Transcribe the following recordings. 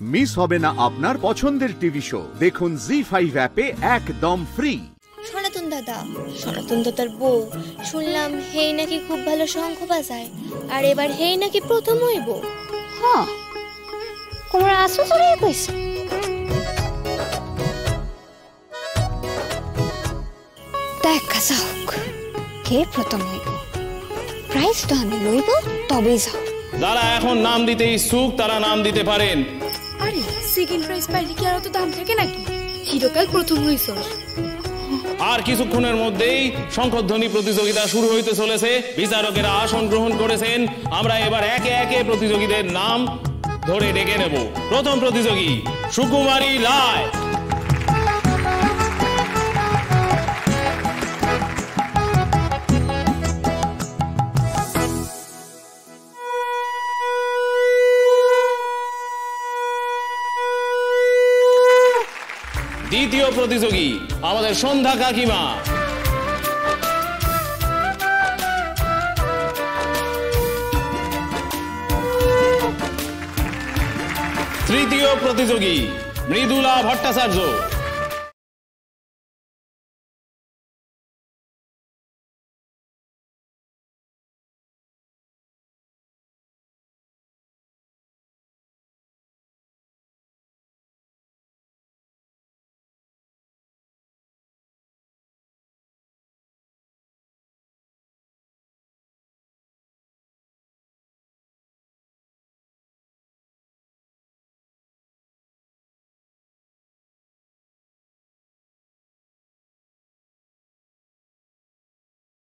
Miss হবে না আপনার পছন্দের টিভি শো। দেখুন জি5 অ্যাপে একদম ফ্রি। সনাতন দাদার বউ শুনলাম হেই নাকি খুব ভালো শঙ্খ বাজায়, আর এবার হেই নাকি প্রথম হইব। হ্যাঁ, কোমর আসু চলে কইছে। দেখা যাওক কে প্রথম হইব, প্রাইজ তো আমি লইব, তবেই যাও। যারা এখন নাম দিতে ইচ্ছুক তারা নাম দিতে পারেন। আরে সেকেন্ড প্রাইজ পাইলে কি আর অত দাম থাকে নাকি? চিরকাল প্রথম হইছ। আর কিছুক্ষণের মধ্যেই শঙ্খধ্বনি প্রতিযোগিতা শুরু হইতে চলেছে। বিচারকেরা আসন গ্রহণ করেছেন। আমরা এবার একে একে প্রতিযোগীদের নাম ধরে ডেকে নেব। প্রথম প্রতিযোগী সুকুমারী রায়। দ্বিতীয় প্রতিযোগী আমাদের সন্ধ্যা কাকিমা। তৃতীয় প্রতিযোগী মৃদুলা ভট্টাচার্য।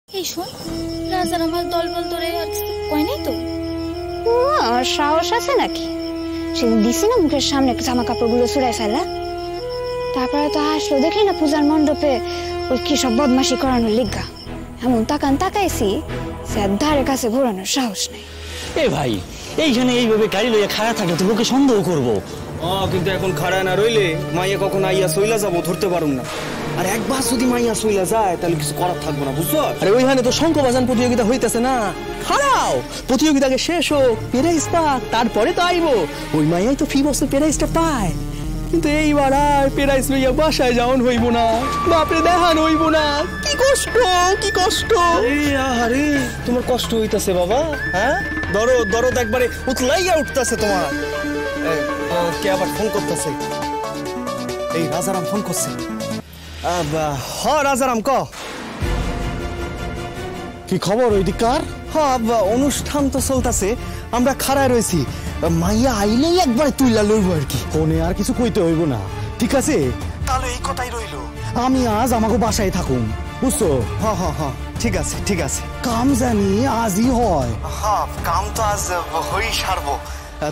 এই শোন, রাজার আমার দলবল ধরে আর কিছু কয় নাই তো? আর সাহস আছে নাকি? সেদিন দিছি না মুখের সামনে জামা কাপড়গুলো চুরাই ফেলা, তারপরে তো আসলো দেখলি না পূজার মণ্ডপে ওই কি সব বদমাশি করানোর লিগা। এমন তাকাইছি ধারে কাছে ঘোরানোর সাহস নেই। এ ভাই, এইখানে এইভাবে গাড়ি লইয়া খাড়া থাকলে তো লোকে সন্দেহ করবো। কিন্তু এখন খাড়া না রইলে মাইয়া কখন আইয়া সইলা যাবো ধরতে পারুম না। আর একবার যদি মাইয়া সইলা যায় তাহলে কিছু করার থাকবো না, বুঝছো? আরে ওইখানে তো শঙ্খ বাজান প্রতিযোগিতা হইতেছে না। হারাও প্রতিযোগিতাকে শেষ হোক, প্রাইজ পাক, তারপরে তো আইবো। ওই মাইয়াই তো ফি বছর প্রাইজটা পায়। কিন্তু এইবার আর প্রাইজ লইয়া বাসায় যাওন হইব না, বাপরে দেখান হইব না। কি কষ্ট, কি কষ্ট। আরে তোমার কষ্ট হইতাছে বাবা? হ্যাঁ, দরদ একবারে উতলাইয়া উঠতেছে তোমার। কে আবার ফোন করতেছে? এই রাজারাম ফোন করছে। রাজারাম, কি খবর ওইদিকার? অনুষ্ঠান তো চলতেছে, আমরা খাড়ায় রয়েছি। মাইয়া আইলেই একবার তুইলা লইব আর কি। ফোনে আর কিছু কইতে হইব না, ঠিক আছে? তাহলে এই কথাই রইল। আমি আজ আমাকে বাসায় থাকুম, বুঝছো? হ্যাঁ, ঠিক আছে ঠিক আছে। কাম জানি আজই হয়। কাম তো আজ হই সারবো।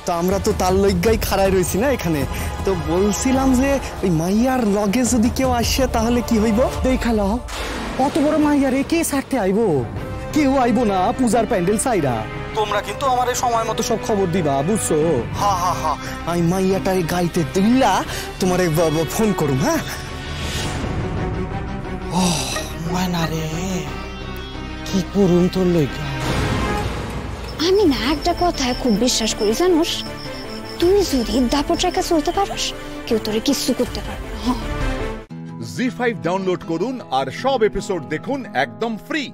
তো আমরা তো তার লইগাই খাড়ায় রয়েছি না এখানে। তো বলছিলাম যে ওই মাইয়ার লগে যদি কেউ আসে তাহলে কি হইব? দেখালো অত বড় মাইয়ারে কে ছাড়তে আইব? কেউ আইব না পূজার প্যান্ডেল সাইরা। তোমরা কিন্তু আমার সময় মতো সব খবর দিবা, বুঝছো? হ্যাঁ, আমি মাইয়াটারে গাইতে দিলা তোমারে ফোন করুম। হ্যাঁ, মানা রে, কি করুন তোর লইগা? আমি না একটা কথায় খুব বিশ্বাস করি, জানোস? তুই যদি দাপট রেখা চলতে পারোস, কেউ তোরে কিচ্ছু করতে পারবে না। জি5 ডাউনলোড করুন আর সব এপিসোড দেখুন একদম ফ্রি।